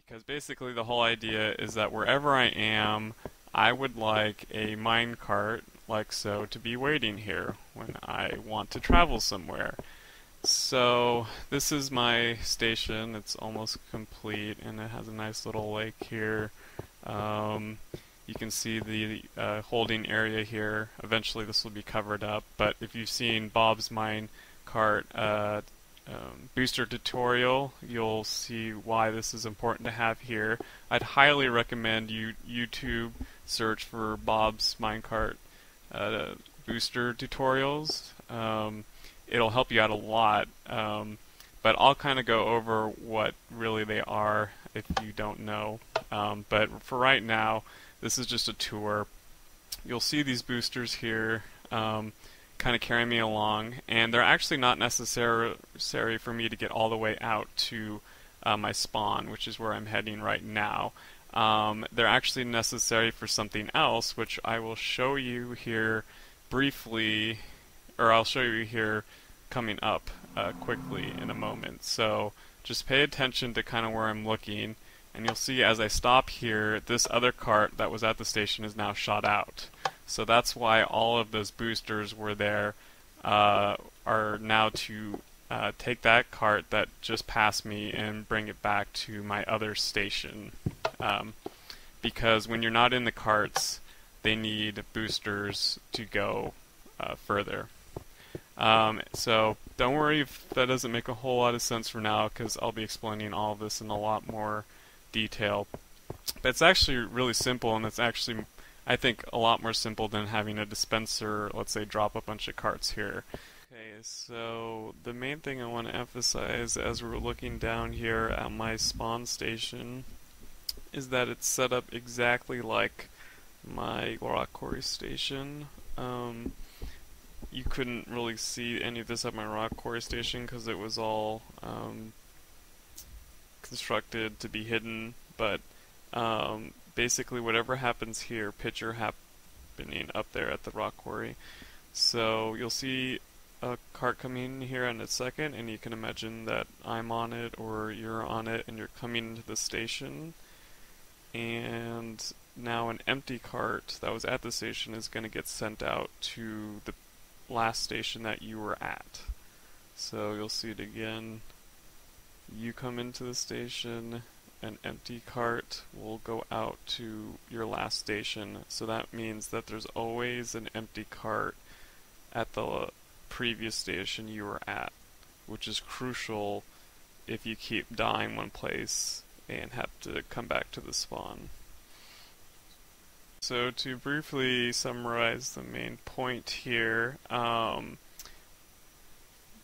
because basically the whole idea is that wherever I am, I would like a minecart, like so, to be waiting here when I want to travel somewhere. So this is my station. It's almost complete, and it has a nice little lake here. Um, you can see the holding area here. Eventually this will be covered up, but if you've seen Bob's Mine Cart booster tutorial, you'll see why this is important to have here. I'd highly recommend you YouTube search for Bob's Minecart uh, booster tutorials. It'll help you out a lot, but I'll kind of go over what really they are if you don't know. But for right now, this is just a tour. You'll see these boosters here. Kind of carry me along, and they're actually not necessary for me to get all the way out to my spawn, which is where I'm heading right now. They're actually necessary for something else, which I will show you here briefly, or I'll show you here coming up quickly in a moment. So just pay attention to kind of where I'm looking, and you'll see as I stop here, this other cart that was at the station is now shot out. So that's why all of those boosters were there, are now to take that cart that just passed me and bring it back to my other station. Because when you're not in the carts, they need boosters to go further. So don't worry if that doesn't make a whole lot of sense for now, because I'll be explaining all of this in a lot more detail. But it's actually really simple, and it's actually, I think, a lot more simple than having a dispenser, let's say, drop a bunch of carts here. Okay, so the main thing I want to emphasize as we're looking down here at my spawn station is that it's set up exactly like my rock quarry station. You couldn't really see any of this at my rock quarry station because it was all constructed to be hidden, but basically whatever happens here, picture happening up there at the rock quarry. So you'll see a cart coming here in a second, and you can imagine that I'm on it or you're on it and you're coming into the station, and now an empty cart that was at the station is going to get sent out to the last station that you were at. So you'll see it again. You come into the station, an empty cart will go out to your last station. So that means that there's always an empty cart at the previous station you were at, which is crucial if you keep dying one place and have to come back to the spawn. So to briefly summarize the main point here,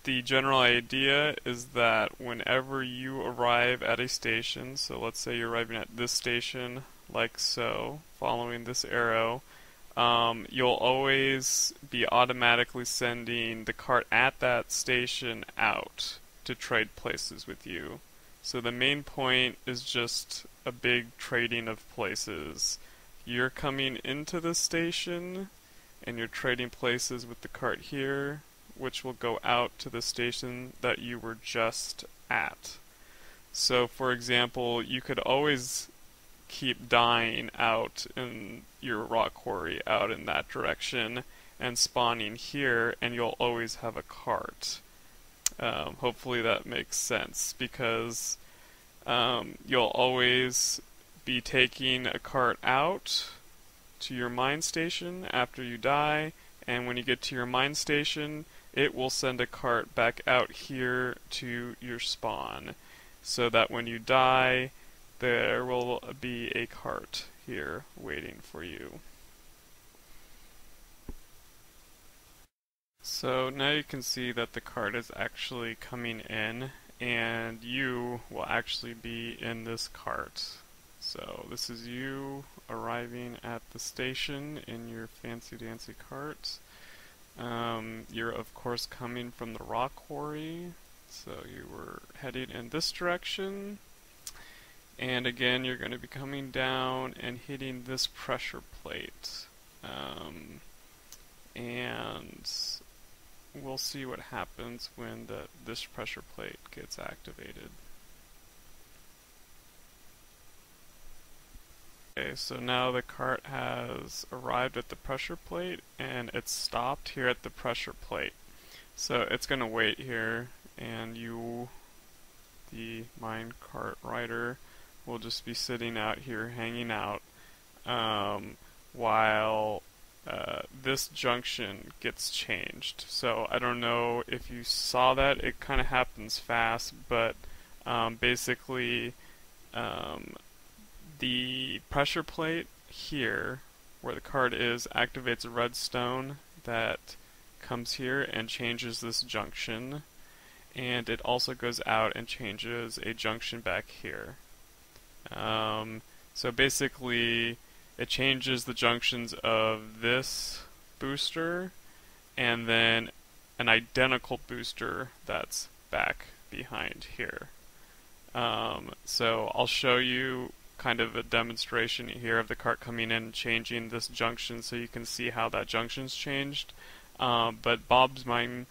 the general idea is that whenever you arrive at a station, so let's say you're arriving at this station, like so, following this arrow, you'll always be automatically sending the cart at that station out to trade places with you. So the main point is just a big trading of places. You're coming into the station, and you're trading places with the cart here, which will go out to the station that you were just at. So for example, you could always keep dying out in your rock quarry out in that direction and spawning here, and you'll always have a cart. Hopefully that makes sense, because you'll always be taking a cart out to your mine station after you die, and when you get to your mine station, it will send a cart back out here to your spawn, so that when you die, there will be a cart here waiting for you. So now you can see that the cart is actually coming in, and you will actually be in this cart. So this is you arriving at the station in your fancy dancy cart. You're of course coming from the rock quarry, so you were heading in this direction, and again you're going to be coming down and hitting this pressure plate, and we'll see what happens when this pressure plate gets activated. Okay, so now the cart has arrived at the pressure plate and it's stopped here at the pressure plate. So it's going to wait here, and you, the minecart rider, will just be sitting out here hanging out while this junction gets changed. So I don't know if you saw that. It kind of happens fast, but basically um, the pressure plate here, where the card is, activates a redstone that comes here and changes this junction, and it also goes out and changes a junction back here. So basically, it changes the junctions of this booster and then an identical booster that's back behind here. So I'll show you kind of a demonstration here of the cart coming in and changing this junction so you can see how that junction's changed. But Bob's Mine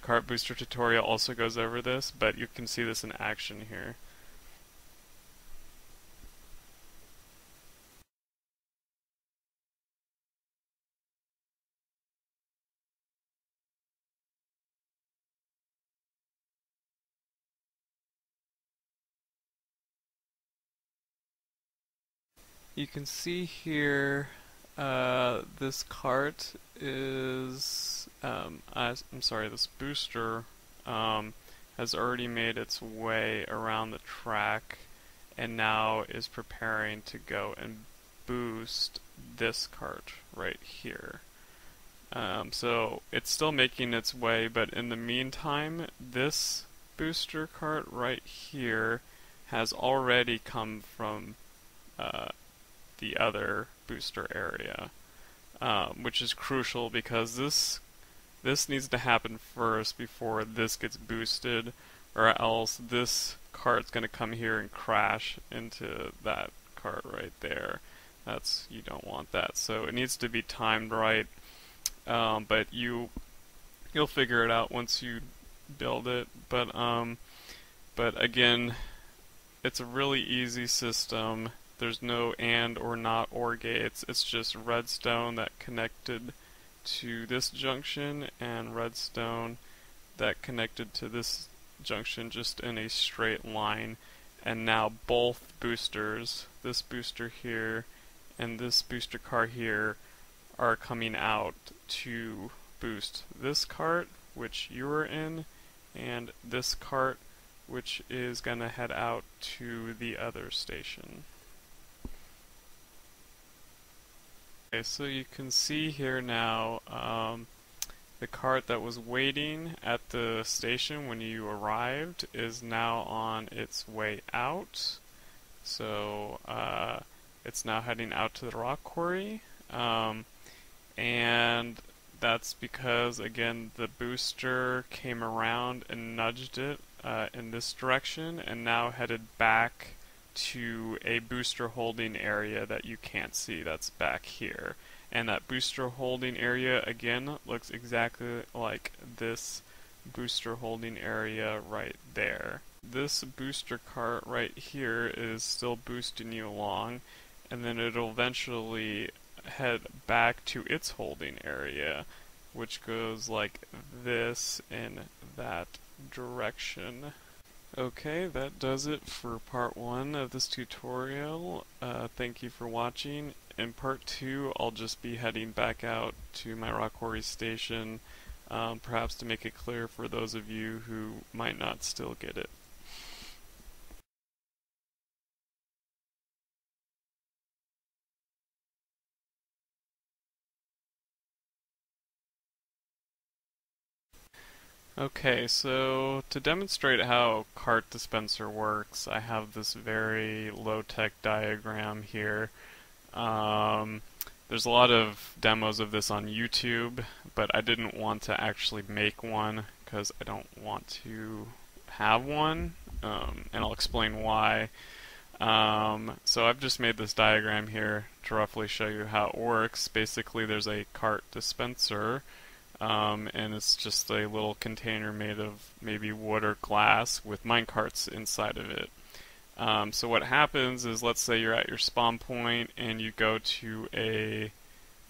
cart booster tutorial also goes over this, but you can see this in action here. You can see here this cart is, I'm sorry, this booster has already made its way around the track and now is preparing to go and boost this cart right here. So it's still making its way, but in the meantime, this booster cart right here has already come from uh, the other booster area, which is crucial because this needs to happen first before this gets boosted, or else this cart's going to come here and crash into that cart right there. You don't want that. So it needs to be timed right, but you'll figure it out once you build it. But again, it's a really easy system. There's no and or not or gates. It's just redstone that connected to this junction and redstone that connected to this junction just in a straight line. And now both boosters, this booster here and this booster car here, are coming out to boost this cart, which you are in, and this cart, which is going to head out to the other station. Okay, so you can see here now the cart that was waiting at the station when you arrived is now on its way out. So it's now heading out to the rock quarry. And that's because, again, the booster came around and nudged it in this direction and now headed back to a booster holding area that you can't see that's back here. And that booster holding area, again, looks exactly like this booster holding area right there. This booster cart right here is still boosting you along, and then it'll eventually head back to its holding area, which goes like this in that direction. Okay, that does it for part 1 of this tutorial. Thank you for watching. In part 2, I'll just be heading back out to my rock quarry station, perhaps to make it clear for those of you who might not still get it. Okay, so to demonstrate how cart dispenser works, I have this very low-tech diagram here. There's a lot of demos of this on YouTube, but I didn't want to actually make one because I don't want to have one, and I'll explain why. So I've just made this diagram here to roughly show you how it works. Basically, there's a cart dispenser, and it's just a little container made of maybe wood or glass with minecarts inside of it. So what happens is, let's say you're at your spawn point and you go to a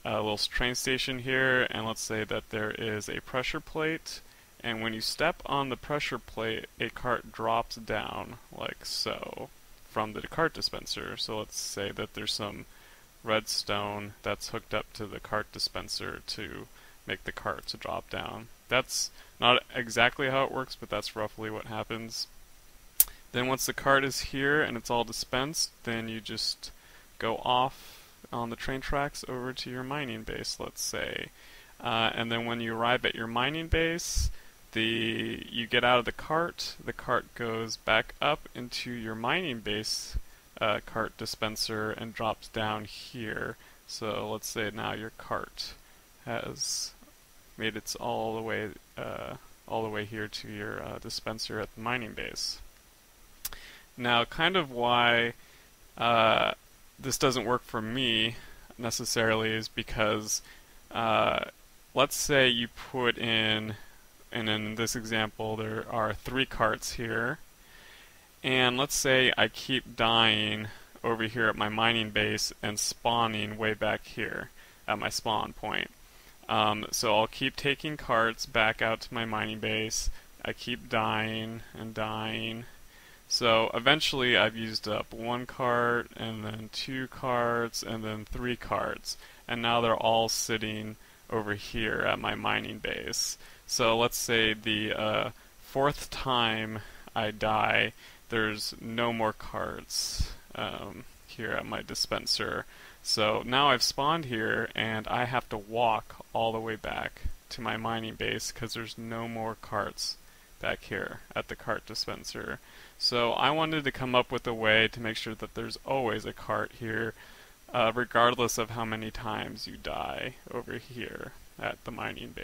little train station here, and let's say that there is a pressure plate, and when you step on the pressure plate, a cart drops down like so from the cart dispenser. So let's say that there's some redstone that's hooked up to the cart dispenser to make the cart to drop down. That's not exactly how it works, but that's roughly what happens. Then once the cart is here and it's all dispensed, then you just go off on the train tracks over to your mining base, let's say. And then when you arrive at your mining base, you get out of the cart goes back up into your mining base cart dispenser and drops down here. So let's say now your cart has made its all the way here to your dispenser at the mining base. Now, kind of why this doesn't work for me necessarily is because let's say you put in, and in this example there are 3 carts here, and let's say I keep dying over here at my mining base and spawning way back here at my spawn point. So I'll keep taking carts back out to my mining base. I keep dying and dying. So eventually I've used up 1 cart, and then 2 carts, and then 3 carts. And now they're all sitting over here at my mining base. So let's say the 4th time I die, there's no more carts here at my dispenser. So now I've spawned here, and I have to walk all the way back to my mining base because there's no more carts back here at the cart dispenser. So I wanted to come up with a way to make sure that there's always a cart here, regardless of how many times you die over here at the mining base.